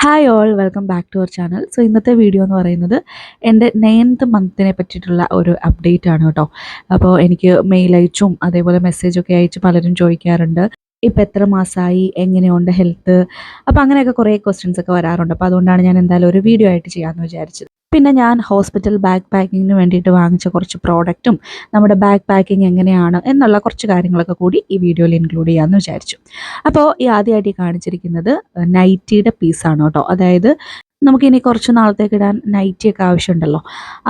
Hi all welcome back to our channel. So ഇന്നത്തെ video എന്ന് പറയുന്നത് എൻ്റെ 9th മന്തിനെ പറ്റിയിട്ടുള്ള ഒരു അപ്ഡേറ്റ് ആണ് കേട്ടോ. അപ്പോൾ എനിക്ക് മെയിൽ അയച്ചും അതേപോലെ മെസ്സേജൊക്കെ അയച്ച് പലരും ചോദിക്കാറുണ്ട്, ഇപ്പം എത്ര മാസമായി, എങ്ങനെയുണ്ട് ഹെൽത്ത്. അപ്പോൾ അങ്ങനെയൊക്കെ കുറേ ക്വസ്റ്റ്യൻസ് ഒക്കെ വരാറുണ്ട്. അപ്പോൾ അതുകൊണ്ടാണ് ഞാൻ എന്തായാലും ഒരു വീഡിയോ ആയിട്ട് ചെയ്യാമെന്ന് വിചാരിച്ചത്. പിന്നെ ഞാൻ ഹോസ്പിറ്റൽ ബാഗ് പാക്കിങ്ങിന് വേണ്ടിയിട്ട് വാങ്ങിച്ച കുറച്ച് പ്രോഡക്റ്റും നമ്മുടെ ബാഗ് പാക്കിംഗ് എങ്ങനെയാണ് എന്നുള്ള കുറച്ച് കാര്യങ്ങളൊക്കെ കൂടി ഈ വീഡിയോയിൽ ഇൻക്ലൂഡ് ചെയ്യാമെന്ന് വിചാരിച്ചു. അപ്പോൾ ഈ ആദ്യമായിട്ട് ഈ കാണിച്ചിരിക്കുന്നത് നൈറ്റിയുടെ പീസാണ് കേട്ടോ. അതായത് നമുക്കിനി കുറച്ച് നാളത്തേക്ക് ഇടാൻ നൈറ്റിയൊക്കെ ആവശ്യമുണ്ടല്ലോ.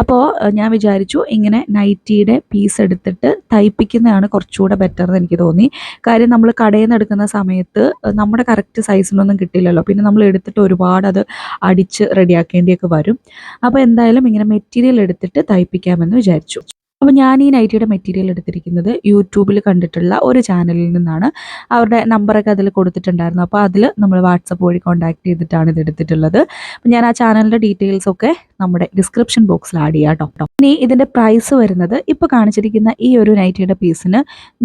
അപ്പോൾ ഞാൻ വിചാരിച്ചു ഇങ്ങനെ നൈറ്റിയുടെ പീസ് എടുത്തിട്ട് തയ്പ്പിക്കുന്നതാണ് കുറച്ചുകൂടെ ബെറ്റർ എന്ന് എനിക്ക് തോന്നി. കാര്യം നമ്മൾ കടയിൽ നിന്ന് എടുക്കുന്ന സമയത്ത് നമ്മുടെ കറക്റ്റ് സൈസിനൊന്നും കിട്ടില്ലല്ലോ. പിന്നെ നമ്മൾ എടുത്തിട്ട് ഒരുപാട് അത് അടിച്ച് റെഡിയാക്കേണ്ടിയൊക്കെ വരും. അപ്പോൾ എന്തായാലും ഇങ്ങനെ മെറ്റീരിയൽ എടുത്തിട്ട് തയ്പ്പിക്കാമെന്ന് വിചാരിച്ചു. അപ്പോൾ ഞാൻ ഈ നൈറ്റിയുടെ മെറ്റീരിയൽ എടുത്തിരിക്കുന്നത് യൂട്യൂബിൽ കണ്ടിട്ടുള്ള ഒരു ചാനലിൽ നിന്നാണ്. അവരുടെ നമ്പറൊക്കെ അതിൽ കൊടുത്തിട്ടുണ്ടായിരുന്നു. അപ്പോൾ അതിൽ നമ്മൾ വാട്സപ്പ് വഴി കോൺടാക്ട് ചെയ്തിട്ടാണ് ഇത് എടുത്തിട്ടുള്ളത്. അപ്പോൾ ഞാൻ ആ ചാനലിൻ്റെ ഡീറ്റെയിൽസൊക്കെ നമ്മുടെ ഡിസ്ക്രിപ്ഷൻ ബോക്സിൽ ആഡ് ചെയ്യാം കേട്ടോ. ഇനി ഇതിൻ്റെ പ്രൈസ് വരുന്നത് ഇപ്പോൾ കാണിച്ചിരിക്കുന്ന ഈ ഒരു നൈറ്റിയുടെ പീസിന്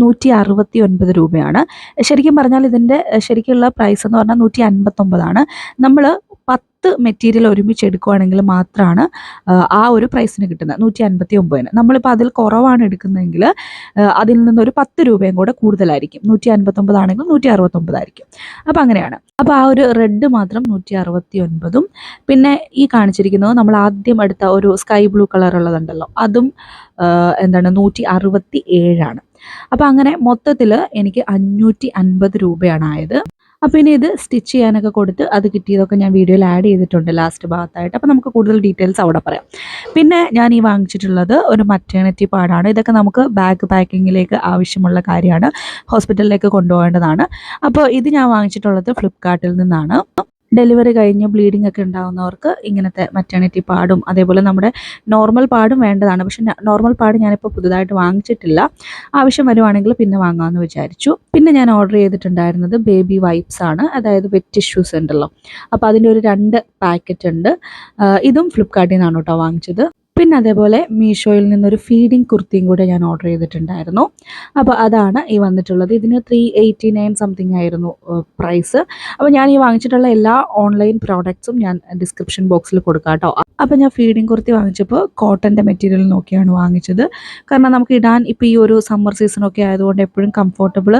169 രൂപയാണ്. ശരിക്കും പറഞ്ഞാൽ ഇതിൻ്റെ ശരിക്കുള്ള പ്രൈസ് എന്ന് പറഞ്ഞാൽ 159 നമ്മൾ 10 മെറ്റീരിയൽ ഒരുമിച്ച് എടുക്കുകയാണെങ്കിൽ മാത്രമാണ് ആ ഒരു പ്രൈസിന് കിട്ടുന്നത്, 159. നമ്മളിപ്പോൾ അതിൽ കുറവാണ് എടുക്കുന്നതെങ്കിൽ അതിൽ നിന്നൊരു 10 രൂപയും കൂടെ കൂടുതലായിരിക്കും. 159 ആണെങ്കിൽ 169 ആയിരിക്കും. അപ്പോൾ അങ്ങനെയാണ്. അപ്പോൾ ആ ഒരു റെഡ് മാത്രം 169. പിന്നെ ഈ കാണിച്ചിരിക്കുന്നത് നമ്മൾ ആദ്യം എടുത്ത ഒരു സ്കൈ ബ്ലൂ കളർ ഉള്ളതുണ്ടല്ലോ, അതും 167. അപ്പോൾ അങ്ങനെ മൊത്തത്തിൽ എനിക്ക് 550 രൂപയാണ് ആയത്. അപ്പോൾ ഇനി ഇത് സ്റ്റിച്ച് ചെയ്യാനൊക്കെ കൊടുത്ത് അത് കിട്ടിയതൊക്കെ ഞാൻ വീഡിയോയിൽ ആഡ് ചെയ്തിട്ടുണ്ട് ലാസ്റ്റ് ഭാഗത്തായിട്ട്. അപ്പോൾ നമുക്ക് കൂടുതൽ ഡീറ്റെയിൽസ് അവിടെ പറയാം. പിന്നെ ഞാൻ ഈ വാങ്ങിച്ചിട്ടുള്ളത് ഒരു മറ്റേണിറ്റി പാഡാണ്. ഇതൊക്കെ നമുക്ക് ബാഗ് പാക്കിങ്ങിലേക്ക് ആവശ്യമുള്ള കാര്യമാണ്, ഹോസ്പിറ്റലിലേക്ക് കൊണ്ടുപോകേണ്ടതാണ്. അപ്പോൾ ഇത് ഞാൻ വാങ്ങിച്ചിട്ടുള്ളത് ഫ്ലിപ്കാർട്ടിൽ നിന്നാണ്. ഡെലിവറി കഴിഞ്ഞ് ബ്ലീഡിംഗ് ഒക്കെ ഉണ്ടാകുന്നവർക്ക് ഇങ്ങനത്തെ മറ്റേണിറ്റി പാഡും അതേപോലെ നമ്മുടെ നോർമൽ പാഡും വേണ്ടതാണ്. പക്ഷെ നോർമൽ പാഡ് ഞാനിപ്പോൾ പുതുതായിട്ട് വാങ്ങിച്ചിട്ടില്ല. ആവശ്യം വരുവാണെങ്കിൽ പിന്നെ വാങ്ങാമെന്ന് വിചാരിച്ചു. പിന്നെ ഞാൻ ഓർഡർ ചെയ്തിട്ടുണ്ടായിരുന്നത് ബേബി വൈപ്സ് ആണ്. അതായത് വെറ്റ് ടിഷ്യൂസ് ഉണ്ടല്ലോ, അപ്പോൾ അതിൻ്റെ ഒരു 2 പാക്കറ്റ് ഉണ്ട്. ഇതും ഫ്ലിപ്കാർട്ടിൽ നിന്നാണ് കേട്ടോ വാങ്ങിച്ചത്. പിന്നെ അതേപോലെ മീഷോയിൽ നിന്നൊരു ഫീഡിങ് കുർത്തിയും കൂടെ ഞാൻ ഓർഡർ ചെയ്തിട്ടുണ്ടായിരുന്നു. അപ്പോൾ അതാണ് ഈ വന്നിട്ടുള്ളത്. ഇതിന് 389 സംതിങ് ആയിരുന്നു പ്രൈസ്. അപ്പോൾ ഞാൻ ഈ വാങ്ങിച്ചിട്ടുള്ള എല്ലാ ഓൺലൈൻ പ്രോഡക്ട്സും ഞാൻ ഡിസ്ക്രിപ്ഷൻ ബോക്സിൽ കൊടുക്കാം കേട്ടോ. അപ്പോൾ ഞാൻ ഫീഡിങ് കുർത്തി വാങ്ങിച്ചപ്പോൾ കോട്ടൻ്റെ മെറ്റീരിയൽ നോക്കിയാണ് വാങ്ങിച്ചത്. കാരണം നമുക്ക് ഇടാൻ ഇപ്പോൾ ഈ ഒരു സമ്മർ സീസണൊക്കെ ആയതുകൊണ്ട് എപ്പോഴും കംഫർട്ടബിൾ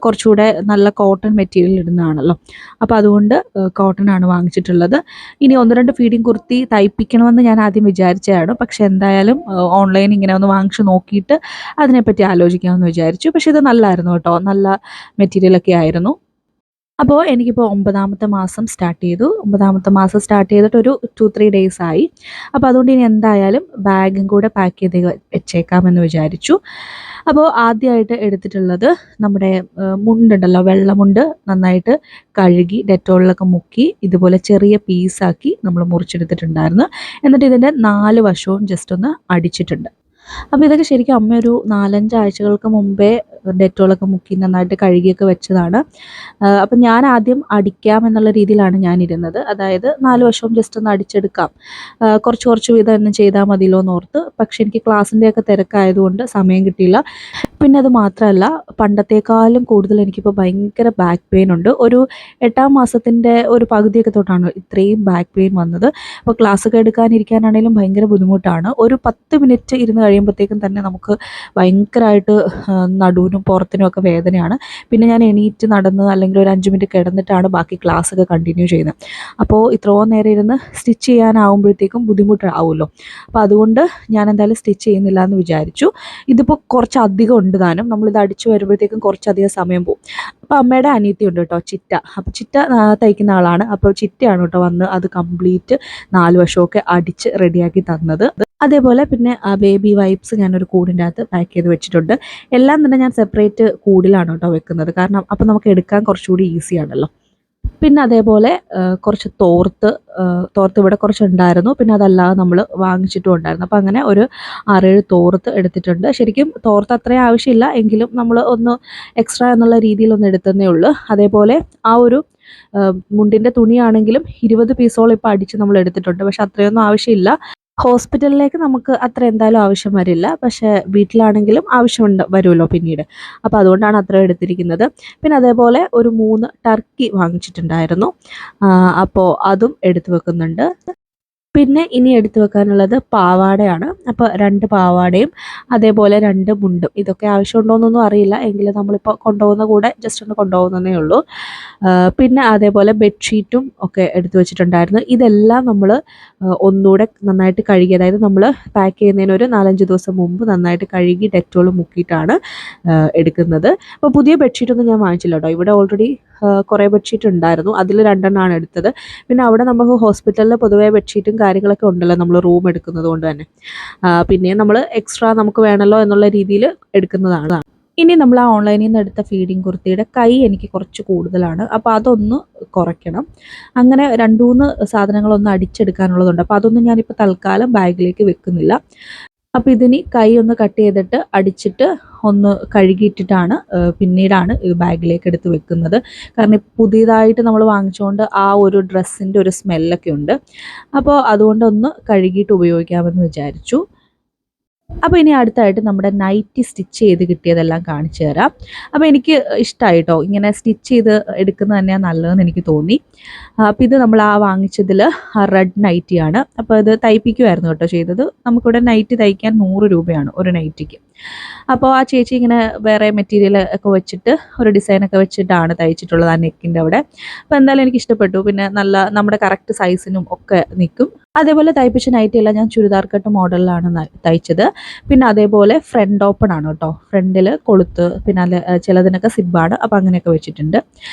കുറച്ചുകൂടെ നല്ല കോട്ടൺ മെറ്റീരിയൽ ഇടുന്നതാണല്ലോ. അപ്പോൾ അതുകൊണ്ട് കോട്ടൺ ആണ് വാങ്ങിച്ചിട്ടുള്ളത്. ഇനി 1-2 ഫീഡിങ് കുർത്തി തയ്പ്പിക്കണമെന്ന് ഞാൻ ആദ്യം വിചാരിച്ചതാണ്. പക്ഷെ എന്തായാലും ഓൺലൈൻ ഇങ്ങനെ ഒന്ന് വാങ്ങിച്ച് നോക്കിയിട്ട് അതിനെപ്പറ്റി ആലോചിക്കാമെന്ന് വിചാരിച്ചു. പക്ഷെ ഇത് നല്ലായിരുന്നു കേട്ടോ, നല്ല മെറ്റീരിയലൊക്കെ ആയിരുന്നു. അപ്പോൾ എനിക്കിപ്പോൾ 9ാമത്തെ മാസം സ്റ്റാർട്ട് ചെയ്തു. 9ാമത്തെ മാസം സ്റ്റാർട്ട് ചെയ്തിട്ട് ഒരു 2-3 ഡേയ്സ് ആയി. അപ്പോൾ അതുകൊണ്ട് ഇനി എന്തായാലും ബാഗും കൂടെ പാക്ക് ചെയ്ത് വെച്ചേക്കാമെന്ന് വിചാരിച്ചു. അപ്പോൾ ആദ്യമായിട്ട് എടുത്തിട്ടുള്ളത് നമ്മുടെ മുണ്ടുണ്ടല്ലോ, വെള്ളമുണ്ട് നന്നായിട്ട് കഴുകി ഡെറ്റോളിലൊക്കെ മുക്കി ഇതുപോലെ ചെറിയ പീസാക്കി നമ്മൾ മുറിച്ചെടുത്തിട്ടുണ്ടായിരുന്നു. എന്നിട്ട് ഇതിൻ്റെ 4 വശവും ജസ്റ്റ് ഒന്ന് അടിച്ചിട്ടുണ്ട്. അപ്പോൾ ഇതൊക്കെ ശരിക്കും അമ്മ ഒരു 4-5 ആഴ്ചകൾക്ക് മുമ്പേ ഡെറ്റോളൊക്കെ മുക്കി നന്നായിട്ട് കഴുകിയൊക്കെ വെച്ചതാണ്. അപ്പം ഞാൻ ആദ്യം അടിക്കാം എന്നുള്ള രീതിയിലാണ് ഞാൻ ഇരുന്നത്. അതായത് 4 വശവും ജസ്റ്റ് ഒന്ന് അടിച്ചെടുക്കാം, കുറച്ച് കുറച്ച് വീതം തന്നെ ചെയ്താൽ മതിയല്ലോ എന്ന് ഓർത്ത്. പക്ഷെ എനിക്ക് ക്ലാസ്സിൻ്റെയൊക്കെ തിരക്കായതുകൊണ്ട് സമയം കിട്ടിയില്ല. പിന്നെ അത് മാത്രമല്ല, പണ്ടത്തേക്കാളും കൂടുതൽ എനിക്കിപ്പോൾ ഭയങ്കര ബാക്ക് പെയിൻ ഉണ്ട്. ഒരു 8ാം മാസത്തിൻ്റെ ഒരു പകുതിയൊക്കെ തൊട്ടാണ് ഇത്രയും ബാക്ക് പെയിൻ വന്നത്. അപ്പോൾ ക്ലാസ്സൊക്കെ എടുക്കാനിരിക്കാനാണെങ്കിലും ഭയങ്കര ബുദ്ധിമുട്ടാണ്. ഒരു 10 മിനിറ്റ് ഇരുന്ന് കഴിയുമ്പോഴത്തേക്കും തന്നെ നമുക്ക് ഭയങ്കരമായിട്ട് നടുവിനും പുറത്തിനും ഒക്കെ വേദനയാണ്. പിന്നെ ഞാൻ എണീറ്റ് നടന്ന് അല്ലെങ്കിൽ ഒരു 5 മിനിറ്റ് കിടന്നിട്ടാണ് ബാക്കി ക്ലാസ്സൊക്കെ കണ്ടിന്യൂ ചെയ്യുന്നത്. അപ്പോൾ ഇത്രയും നേരം ഇരുന്ന് സ്റ്റിച്ച് ചെയ്യാനാവുമ്പോഴത്തേക്കും ബുദ്ധിമുട്ടാവുമല്ലോ. അപ്പോൾ അതുകൊണ്ട് ഞാൻ എന്തായാലും സ്റ്റിച്ച് ചെയ്യുന്നില്ല എന്ന് വിചാരിച്ചു. ഇതിപ്പോൾ കുറച്ചധികം ഉണ്ട് താനും, നമ്മളിത് അടിച്ചു വരുമ്പോഴത്തേക്കും കുറച്ചധികം സമയം പോകും. അപ്പോൾ അമ്മയുടെ അനിയത്തി ഉണ്ട് കേട്ടോ, ചിറ്റ. അപ്പോൾ ചിറ്റ തയ്ക്കുന്ന ആളാണ്. അപ്പോൾ ചിറ്റയാണ് കേട്ടോ വന്ന് അത് കംപ്ലീറ്റ് 4 വശമൊക്കെ അടിച്ച് റെഡിയാക്കി തന്നത്. അതേപോലെ പിന്നെ ആ ബേബി വൈപ്സ് ഞാനൊരു കൂടിൻ്റെ അകത്ത് പാക്ക് ചെയ്ത് വെച്ചിട്ടുണ്ട്. എല്ലാം തന്നെ ഞാൻ സെപ്പറേറ്റ് കൂടിലാണ് കേട്ടോ വെക്കുന്നത്. കാരണം അപ്പോൾ നമുക്ക് എടുക്കാൻ കുറച്ചുകൂടി ഈസിയാണല്ലോ. പിന്നെ അതേപോലെ കുറച്ച് തോർത്ത് ഇവിടെ കുറച്ചുണ്ടായിരുന്നു. പിന്നെ അതല്ലാതെ നമ്മൾ വാങ്ങിച്ചിട്ടും ഉണ്ടായിരുന്നു. അപ്പോൾ അങ്ങനെ ഒരു 6-7 തോർത്ത് എടുത്തിട്ടുണ്ട്. ശരിക്കും തോർത്ത് അത്രയും ആവശ്യമില്ല, എങ്കിലും നമ്മൾ ഒന്ന് എക്സ്ട്രാ എന്നുള്ള രീതിയിലൊന്ന് എടുത്തതേ ഉള്ളൂ. അതേപോലെ ആ ഒരു മുണ്ടിൻ്റെ തുണിയാണെങ്കിലും 20 പീസോളം ഇപ്പോൾ അടിച്ച് നമ്മൾ എടുത്തിട്ടുണ്ട്. പക്ഷെ അത്രയൊന്നും ആവശ്യമില്ല. ഹോസ്പിറ്റലിലേക്ക് നമുക്ക് അത്ര എന്തായാലും ആവശ്യം വരില്ല. പക്ഷേ വീട്ടിലാണെങ്കിലും വരുമല്ലോ പിന്നീട്. അപ്പോൾ അതുകൊണ്ടാണ് അത്രയും എടുത്തിരിക്കുന്നത്. പിന്നെ അതേപോലെ ഒരു 3 ടർക്കി വാങ്ങിച്ചിട്ടുണ്ടായിരുന്നു. അപ്പോൾ അതും എടുത്ത് വെക്കുന്നുണ്ട്. പിന്നെ ഇനി എടുത്തു വെക്കാനുള്ളത് പാവാടയാണ്. അപ്പോൾ 2 പാവാടയും അതേപോലെ 2 മുണ്ടും. ഇതൊക്കെ ആവശ്യമുണ്ടോയെന്നൊന്നും അറിയില്ല. എങ്കിലും നമ്മളിപ്പോൾ കൊണ്ടുപോകുന്ന കൂടെ ജസ്റ്റ് ഒന്ന് കൊണ്ടുപോകുന്നതേ ഉള്ളൂ. പിന്നെ അതേപോലെ ബെഡ്ഷീറ്റും ഒക്കെ എടുത്തു വെച്ചിട്ടുണ്ടായിരുന്നു. ഇതെല്ലാം നമ്മൾ ഒന്നുകൂടെ നന്നായിട്ട് കഴുകി, അതായത് നമ്മൾ പാക്ക് ചെയ്യുന്നതിന് ഒരു 4-5 ദിവസം മുമ്പ് നന്നായിട്ട് കഴുകി ഡെറ്റോൾ മുക്കിയിട്ടാണ് എടുക്കുന്നത്. അപ്പോൾ പുതിയ ബെഡ്ഷീറ്റൊന്നും ഞാൻ വാങ്ങിച്ചില്ല കേട്ടോ. ഇവിടെ ഓൾറെഡി കുറേ ബെഡ്ഷീറ്റ് ഉണ്ടായിരുന്നു. അതിൽ 2 എണ്ണമാണ് എടുത്തത്. പിന്നെ അവിടെ നമുക്ക് ഹോസ്പിറ്റലിൽ പൊതുവേ ബെഡ്ഷീറ്റും കാര്യങ്ങളൊക്കെ ഉണ്ടല്ലോ, നമ്മൾ റൂം എടുക്കുന്നത് കൊണ്ട് തന്നെ. പിന്നെ നമ്മൾ എക്സ്ട്രാ നമുക്ക് വേണമല്ലോ എന്നുള്ള രീതിയിൽ എടുക്കുന്നതാണ്. ഇനി നമ്മൾ ആ ഓൺലൈനിൽ നിന്ന് എടുത്ത ഫീഡിങ് കുർത്തിയുടെ കൈ എനിക്ക് കുറച്ച് കൂടുതലാണ്. അപ്പോൾ അതൊന്ന് കുറയ്ക്കണം. അങ്ങനെ 2-3 സാധനങ്ങളൊന്ന് അടിച്ചെടുക്കാനുള്ളതുണ്ട്. അപ്പോൾ അതൊന്നും ഞാനിപ്പോൾ തൽക്കാലം ബാഗിലേക്ക് വെക്കുന്നില്ല. അപ്പോൾ ഇതിനി കൈ ഒന്ന് കട്ട് ചെയ്തിട്ട് അടിച്ചിട്ട് ഒന്ന് കഴുകിയിട്ടിട്ടാണ് പിന്നീടാണ് ഇത് ബാഗിലേക്ക് എടുത്ത് വെക്കുന്നത്. കാരണം പുതിയതായിട്ട് നമ്മൾ വാങ്ങിച്ചുകൊണ്ട് ആ ഒരു ഡ്രസ്സിൻ്റെ ഒരു സ്മെല്ലൊക്കെ ഉണ്ട്. അപ്പോൾ അതുകൊണ്ടൊന്ന് കഴുകിയിട്ട് ഉപയോഗിക്കാമെന്ന് വിചാരിച്ചു. അപ്പോൾ ഇനി അടുത്തായിട്ട് നമ്മുടെ നൈറ്റി സ്റ്റിച്ച് ചെയ്ത് കിട്ടിയതെല്ലാം കാണിച്ചു തരാം. അപ്പോൾ എനിക്ക് ഇഷ്ടമായി കേട്ടോ, ഇങ്ങനെ സ്റ്റിച്ച് ചെയ്ത് എടുക്കുന്നത് തന്നെയാണ് നല്ലതെന്ന് എനിക്ക് തോന്നി. അപ്പോൾ ഇത് നമ്മൾ വാങ്ങിച്ചതിൽ റെഡ് നൈറ്റിയാണ്. അപ്പോൾ ഇത് തയ്പ്പിക്കുമായിരുന്നു കേട്ടോ ചെയ്തത്. നമുക്കിവിടെ നൈറ്റി തയ്ക്കാൻ 100 രൂപയാണ് ഒരു നൈറ്റിക്ക്. അപ്പോൾ ആ ചേച്ചി ഇങ്ങനെ വേറെ മെറ്റീരിയൽ ഒക്കെ വെച്ചിട്ട് ഒരു ഡിസൈനൊക്കെ വെച്ചിട്ടാണ് തയ്ച്ചിട്ടുള്ളത് ആ നെക്കിൻ്റെ അവിടെ. അപ്പോൾ എന്തായാലും എനിക്ക് ഇഷ്ടപ്പെട്ടു. പിന്നെ നല്ല നമ്മുടെ കറക്റ്റ് സൈസിനും ഒക്കെ നിൽക്കും. അതേപോലെ തയ്പ്പിച്ച നൈറ്റിയെല്ലാം ഞാൻ ചുരിദാർ കട്ട് മോഡലിലാണ് തയ്ച്ചത്. പിന്നെ അതേപോലെ ഫ്രണ്ട് ഓപ്പൺ ആണ് കേട്ടോ. ഫ്രണ്ടിൽ കൊളുത്ത്, പിന്നെ ചിലതിനൊക്കെ സിബാണ്. അപ്പോൾ അങ്ങനെയൊക്കെ വെച്ചിട്ടുണ്ട്.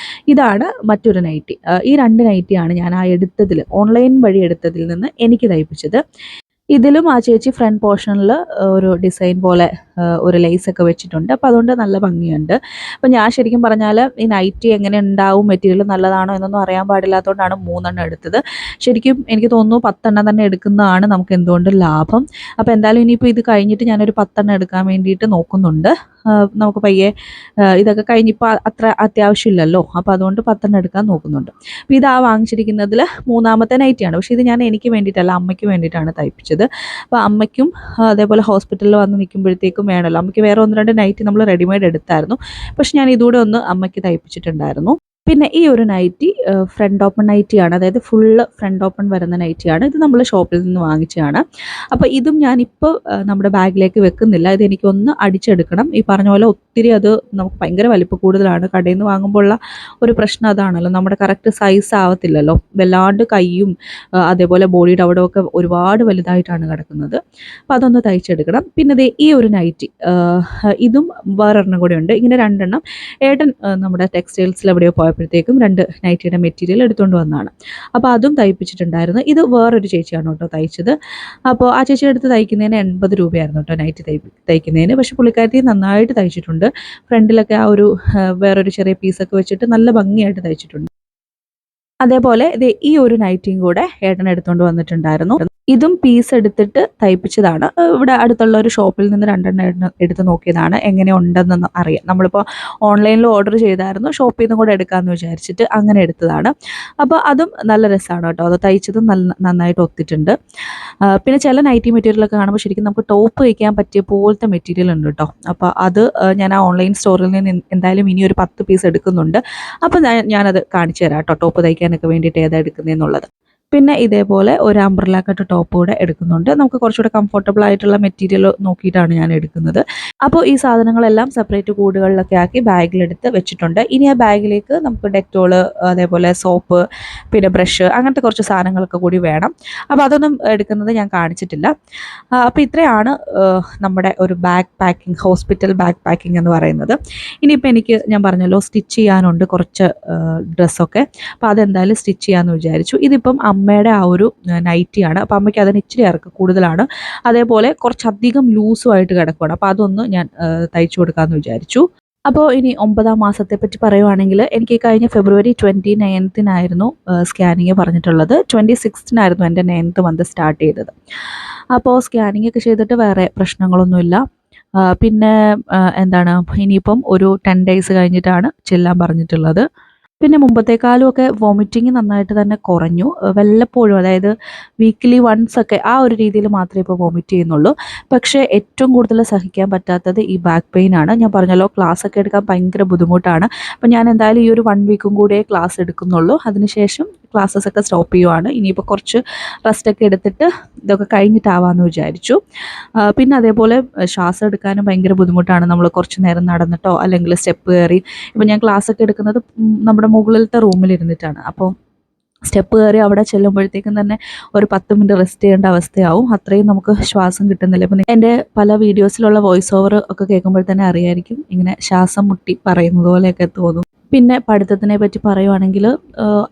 ഇതാണ് മറ്റൊരു നൈറ്റി. ഈ 2 നൈറ്റിയാണ് ഞാൻ ഓൺലൈൻ വഴി എടുത്തതിൽ നിന്ന് എനിക്ക് തയ്പ്പിച്ചത്. ഇതിലും ആ ചേച്ചി ഫ്രണ്ട് പോർഷനിൽ ഒരു ഡിസൈൻ പോലെ ഒരു ലേസൊക്കെ വെച്ചിട്ടുണ്ട്. അപ്പോൾ അതുകൊണ്ട് നല്ല ഭംഗിയുണ്ട്. അപ്പോൾ ഞാൻ ശരിക്കും പറഞ്ഞാൽ ഈ നൈറ്റി എങ്ങനെ ഉണ്ടാവും, മെറ്റീരിയൽ നല്ലതാണോ എന്നൊന്നും അറിയാൻ പാടില്ലാത്തതുകൊണ്ടാണ് 3 എണ്ണം എടുത്തത്. ശരിക്കും എനിക്ക് തോന്നുന്നു 10 എണ്ണം തന്നെ എടുക്കുന്നതാണ് നമുക്ക് എന്തുകൊണ്ടും ലാഭം. അപ്പോൾ എന്തായാലും ഇനിയിപ്പോൾ ഇത് കഴിഞ്ഞിട്ട് ഞാനൊരു 10 എണ്ണം എടുക്കാൻ വേണ്ടിയിട്ട് നോക്കുന്നുണ്ട്. നമുക്ക് പയ്യെ ഇതൊക്കെ കഴിഞ്ഞിപ്പോൾ അത്ര അത്യാവശ്യമില്ലല്ലോ. അപ്പോൾ അതുകൊണ്ട് 10 എണ്ണം എടുക്കാൻ നോക്കുന്നുണ്ട്. അപ്പോൾ ഇതാ വാങ്ങിച്ചിരിക്കുന്നതിൽ 3ാമത്തെ നൈറ്റിയാണ്. പക്ഷേ ഇത് ഞാൻ എനിക്ക് വേണ്ടിയിട്ടല്ല, അമ്മയ്ക്ക് വേണ്ടിയിട്ടാണ് തയ്പ്പിച്ചത്. അപ്പോൾ അമ്മയ്ക്കും അതേപോലെ ഹോസ്പിറ്റലിൽ വന്ന് നിൽക്കുമ്പോഴത്തേക്കും വേണമല്ലോ. അമ്മയ്ക്ക് വേറെ 1-2 നൈറ്റി നമ്മൾ റെഡിമെയ്ഡ് എടുത്തായിരുന്നു. പക്ഷെ ഞാൻ ഇതുകൂടെ ഒന്ന് അമ്മയ്ക്ക് തയ്പ്പിച്ചിട്ടുണ്ടായിരുന്നു. പിന്നെ ഈ ഒരു നൈറ്റി ഫ്രണ്ട് ഓപ്പൺ നൈറ്റിയാണ്. അതായത് ഫുള്ള് ഫ്രണ്ട് ഓപ്പൺ വരുന്ന നൈറ്റിയാണ്. ഇത് നമ്മൾ ഷോപ്പിൽ നിന്ന് വാങ്ങിച്ചതാണ്. അപ്പോൾ ഇതും ഞാനിപ്പോൾ നമ്മുടെ ബാഗിലേക്ക് വെക്കുന്നില്ല. ഇതെനിക്കൊന്ന് അടിച്ചെടുക്കണം. ഈ പറഞ്ഞ പോലെ ഒത്തിരി അത് നമുക്ക് ഭയങ്കര വലിപ്പം കൂടുതലാണ്. കടയിൽ നിന്ന് വാങ്ങുമ്പോഴുള്ള ഒരു പ്രശ്നം അതാണല്ലോ, നമ്മുടെ കറക്റ്റ് സൈസ് ആവത്തില്ലല്ലോ. വല്ലാണ്ട് കൈയും അതേപോലെ ബോഡിയുടെ അവിടെയൊക്കെ ഒരുപാട് വലുതായിട്ടാണ് കിടക്കുന്നത്. അപ്പോൾ അതൊന്ന് തയ്ച്ചെടുക്കണം. പിന്നെ ഈ ഒരു നൈറ്റി, ഇതും വേറൊരെണ്ണം കൂടെ ഉണ്ട്. ഇങ്ങനെ 2 എണ്ണം ഏട്ടൻ നമ്മുടെ ടെക്സ്റ്റൈൽസിൽ എവിടെയോ പോയപ്പോഴത്തേക്കും 2 നൈറ്റിയുടെ മെറ്റീരിയൽ എടുത്തുകൊണ്ട് വന്നതാണ്. അപ്പോൾ അതും തയ്പ്പിച്ചിട്ടുണ്ടായിരുന്നു. ഇത് വേറൊരു ചേച്ചിയാണ് കേട്ടോ തയ്ച്ചത്. അപ്പോൾ ആ ചേച്ചിയുടെ അടുത്ത് തയ്ക്കുന്നതിന് 80 രൂപയായിരുന്നു കേട്ടോ നൈറ്റി തയ്ക്കുന്നതിന്. പക്ഷേ പുള്ളിക്കാരത്തി നന്നായിട്ട് തയ്ച്ചിട്ടുണ്ട്. ഫ്രണ്ടിലൊക്കെ ആ ഒരു വേറൊരു ചെറിയ പീസൊക്കെ വെച്ചിട്ട് നല്ല ഭംഗിയായിട്ട് തയ്ച്ചിട്ടുണ്ട്. അതേപോലെ ഈ ഒരു നൈറ്റിയും കൂടെ ഏട്ടൻ എടുത്തുകൊണ്ട് വന്നിട്ടുണ്ടായിരുന്നു. ഇതും പീസ് എടുത്തിട്ട് തയ്പ്പിച്ചതാണ്. ഇവിടെ അടുത്തുള്ള ഒരു ഷോപ്പിൽ നിന്ന് 2 എണ്ണം എടുത്ത് നോക്കിയതാണ്. എങ്ങനെ ഉണ്ടെന്ന് അറിയാം. നമ്മളിപ്പോൾ ഓൺലൈനിൽ ഓർഡർ ചെയ്തായിരുന്നു, ഷോപ്പിൽ നിന്നും കൂടെ എടുക്കാമെന്ന് വിചാരിച്ചിട്ട് അങ്ങനെ എടുത്തതാണ്. അപ്പോൾ അതും നല്ല രസമാണ് കേട്ടോ. അത് തയ്ച്ചതും നന്നായിട്ട് ഒത്തിട്ടുണ്ട്. പിന്നെ ചില നൈറ്റി മെറ്റീരിയലൊക്കെ കാണുമ്പോൾ ശരിക്കും നമുക്ക് ടോപ്പ് വയ്ക്കാൻ പറ്റിയ പോലത്തെ മെറ്റീരിയൽ ഉണ്ട് കേട്ടോ. അപ്പോൾ അത് ഞാൻ ആ ഓൺലൈൻ സ്റ്റോറിൽ നിന്ന് എന്തായാലും ഇനി ഒരു 10 പീസ് എടുക്കുന്നുണ്ട്. അപ്പോൾ ഞാനത് കാണിച്ചു തരാം കേട്ടോ, ടോപ്പ് തയ്ക്കാനൊക്കെ വേണ്ടിയിട്ട് ഏതാ എടുക്കുന്നതെന്നുള്ളത്. പിന്നെ ഇതേപോലെ ഒരു അംബ്രല്ല കട്ട് ടോപ്പ് കൂടെ എടുക്കുന്നുണ്ട്. നമുക്ക് കുറച്ചുകൂടെ കംഫർട്ടബിൾ ആയിട്ടുള്ള മെറ്റീരിയൽ നോക്കിയിട്ടാണ് ഞാൻ എടുക്കുന്നത്. അപ്പോൾ ഈ സാധനങ്ങളെല്ലാം സെപ്പറേറ്റ് കൂടുകളിലൊക്കെ ആക്കി ബാഗിലെടുത്ത് വെച്ചിട്ടുണ്ട്. ഇനി ആ ബാഗിലേക്ക് നമുക്ക് ഡെറ്റോള്, അതേപോലെ സോപ്പ്, പിന്നെ ബ്രഷ്, അങ്ങനത്തെ കുറച്ച് സാധനങ്ങളൊക്കെ കൂടി വേണം. അപ്പോൾ അതൊന്നും എടുക്കുന്നത് ഞാൻ കാണിച്ചിട്ടില്ല. അപ്പോൾ ഇത്രയാണ് നമ്മുടെ ഒരു bag packing, hospital bag packing എന്ന് പറയുന്നത്. ഇനിയിപ്പോൾ ഞാൻ പറഞ്ഞല്ലോ സ്റ്റിച്ച് ചെയ്യാനുണ്ട് കുറച്ച് ഡ്രസ്സൊക്കെ. അപ്പോൾ അതെന്തായാലും സ്റ്റിച്ച് ചെയ്യാമെന്ന് വിചാരിച്ചു. ഇതിപ്പം അമ്മയുടെ ആ ഒരു നൈറ്റിയാണ്. അപ്പോൾ അമ്മയ്ക്ക് അതിന് ഇച്ചിരി ഇറക്കം കൂടുതലാണ്. അതേപോലെ കുറച്ചധികം ലൂസുമായിട്ട് കിടക്കുകയാണ്. അപ്പോൾ അതൊന്ന് ഞാൻ തയ്ച്ചു കൊടുക്കാമെന്ന് വിചാരിച്ചു. അപ്പോൾ ഇനി 9ാം മാസത്തെ പറ്റി പറയുവാണെങ്കിൽ എനിക്ക് കഴിഞ്ഞ ഫെബ്രുവരി 29-നായിരുന്നു സ്കാനിങ് പറഞ്ഞിട്ടുള്ളത്. 26-നായിരുന്നു എൻ്റെ 9th മന്ത് സ്റ്റാർട്ട് ചെയ്തത്. അപ്പോൾ സ്കാനിങ് ഒക്കെ ചെയ്തിട്ട് വേറെ പ്രശ്നങ്ങളൊന്നുമില്ല. പിന്നെ ഇനിയിപ്പം ഒരു 10 ഡേയ്സ് കഴിഞ്ഞിട്ടാണ് ചെല്ലാൻ പറഞ്ഞിട്ടുള്ളത്. പിന്നെ മുമ്പത്തേക്കാളും ഒക്കെ വോമിറ്റിംഗ് നന്നായിട്ട് തന്നെ കുറഞ്ഞു. വല്ലപ്പോഴും അതായത് വീക്ക്ലി വൺസ് ഒക്കെ ആ ഒരു രീതിയിൽ മാത്രമേ ഇപ്പോൾ വോമിറ്റ് ചെയ്യുന്നുള്ളൂ. പക്ഷേ ഏറ്റവും കൂടുതൽ സഹിക്കാൻ പറ്റാത്തത് ഈ ബാക്ക് പെയിൻ ആണ്. ഞാൻ പറഞ്ഞല്ലോ ക്ലാസ് ഒക്കെ എടുക്കാൻ ഭയങ്കര ബുദ്ധിമുട്ടാണ്. അപ്പോൾ ഞാൻ എന്തായാലും ഈ ഒരു 1 വീക്കും കൂടിയേ ക്ലാസ് എടുക്കുന്നുള്ളൂ. അതിനുശേഷം ക്ലാസ്സസ് ഒക്കെ സ്റ്റോപ്പ് ചെയ്യുവാണ്. ഇനിയിപ്പോൾ കുറച്ച് റെസ്റ്റ് ഒക്കെ എടുത്തിട്ട് ഇതൊക്കെ കഴിഞ്ഞിട്ടാവാമെന്ന് വിചാരിച്ചു. പിന്നെ അതേപോലെ ശ്വാസം എടുക്കാനും ഭയങ്കര ബുദ്ധിമുട്ടാണ്. നമ്മൾ കുറച്ച് നേരം നടന്നിട്ടോ അല്ലെങ്കിൽ സ്റ്റെപ്പ് കയറി, ഇപ്പം ഞാൻ ക്ലാസ് ഒക്കെ എടുക്കുന്നത് നമ്മുടെ മുകളിലത്തെ റൂമിലിരുന്നിട്ടാണ്. അപ്പോൾ സ്റ്റെപ്പ് കയറി അവിടെ ചെല്ലുമ്പോഴത്തേക്കും തന്നെ ഒരു 10 മിനിറ്റ് റെസ്റ്റ് ചെയ്യേണ്ട അവസ്ഥയാവും. അത്രയും നമുക്ക് ശ്വാസം കിട്ടുന്നില്ല. ഇപ്പം എൻ്റെ പല വീഡിയോസിലുള്ള വോയിസ് ഓവർ ഒക്കെ കേൾക്കുമ്പോൾ തന്നെ അറിയായിരിക്കും, ഇങ്ങനെ ശ്വാസം മുട്ടി പറയുന്നത് പോലെയൊക്കെ തോന്നും. പിന്നെ പഠിത്തത്തിനെ പറ്റി പറയുവാണെങ്കിൽ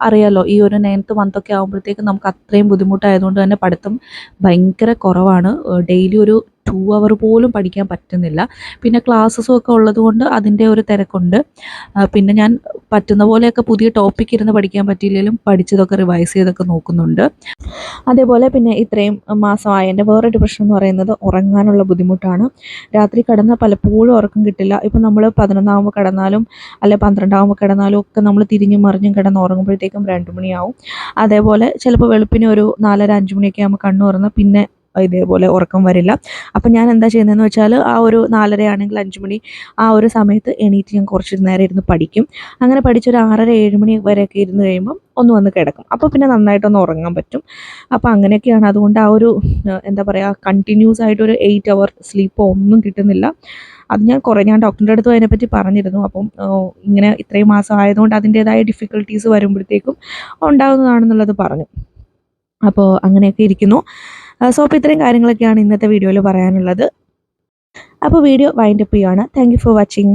അറിയാലോ, ഈ ഒരു 9th മന്തൊക്കെ ആകുമ്പോഴത്തേക്കും നമുക്ക് അത്രയും ബുദ്ധിമുട്ടായതുകൊണ്ട് തന്നെ പഠിത്തം ഭയങ്കര കുറവാണ്. ഡെയിലി ഒരു 2 അവർ പോലും പഠിക്കാൻ പറ്റുന്നില്ല. പിന്നെ ക്ലാസ്സസും ഒക്കെ ഉള്ളതുകൊണ്ട് അതിൻ്റെ ഒരു തിരക്കുണ്ട്. പിന്നെ ഞാൻ പറ്റുന്ന പോലെയൊക്കെ പുതിയ ടോപ്പിക് ഇരുന്ന് പഠിക്കാൻ പറ്റിയില്ലെങ്കിലും പഠിച്ചതൊക്കെ റിവൈസ് ചെയ്തൊക്കെ നോക്കുന്നുണ്ട്. അതേപോലെ പിന്നെ ഇത്രയും മാസമായതിൻ്റെ വേറൊരു പ്രശ്നം എന്ന് പറയുന്നത് ഉറങ്ങാനുള്ള ബുദ്ധിമുട്ടാണ്. രാത്രി കിടന്നാൽ പലപ്പോഴും ഉറക്കം കിട്ടില്ല. ഇപ്പം നമ്മൾ 11 കിടന്നാലും അല്ലെ 12 കിടന്നാലും ഒക്കെ നമ്മൾ തിരിഞ്ഞും മറിഞ്ഞും കിടന്ന് ഉറങ്ങുമ്പോഴത്തേക്കും 2 മണിയാവും. അതേപോലെ ചിലപ്പോൾ വെളുപ്പിന് ഒരു 4:30 5 മണിയൊക്കെ ആകുമ്പോൾ കണ്ണ് തുറന്നാൽ പിന്നെ ഇതേപോലെ ഉറക്കം വരില്ല. അപ്പം ഞാൻ എന്താ ചെയ്യുന്നതെന്ന് വെച്ചാൽ ആ ഒരു 4:30 ആണെങ്കിൽ 5 മണി ആ ഒരു സമയത്ത് എണീറ്റ് ഞാൻ കുറച്ച് നേരം ഇരുന്ന് പഠിക്കും. അങ്ങനെ പഠിച്ചൊരു 6:30 7 മണി വരെയൊക്കെ ഇരുന്ന് കഴിയുമ്പം ഒന്ന് വന്ന് കിടക്കും. അപ്പോൾ പിന്നെ നന്നായിട്ടൊന്ന് ഉറങ്ങാൻ പറ്റും. അപ്പോൾ അങ്ങനെയൊക്കെയാണ്. അതുകൊണ്ട് ആ ഒരു എന്താ പറയുക, കണ്ടിന്യൂസ് ആയിട്ടൊരു 8 അവർ സ്ലീപ്പോ ഒന്നും കിട്ടുന്നില്ല. അത് ഞാൻ ഡോക്ടറിൻ്റെ അടുത്തും അതിനെപ്പറ്റി പറഞ്ഞിരുന്നു. അപ്പം ഇങ്ങനെ ഇത്രയും മാസം ആയതുകൊണ്ട് അതിൻ്റേതായ ഡിഫിക്കൽട്ടീസ് വരുമ്പോഴത്തേക്കും ഉണ്ടാകുന്നതാണെന്നുള്ളത് പറഞ്ഞു. അപ്പോൾ അങ്ങനെയൊക്കെ ഇരിക്കുന്നു. സോ അപ്പോൾ ഇത്രയും കാര്യങ്ങളൊക്കെയാണ് ഇന്നത്തെ വീഡിയോയിൽ പറയാനുള്ളത്. അപ്പോൾ വീഡിയോ വൈൻഡപ്പ് ചെയ്യുകയാണ്. Thank you for watching.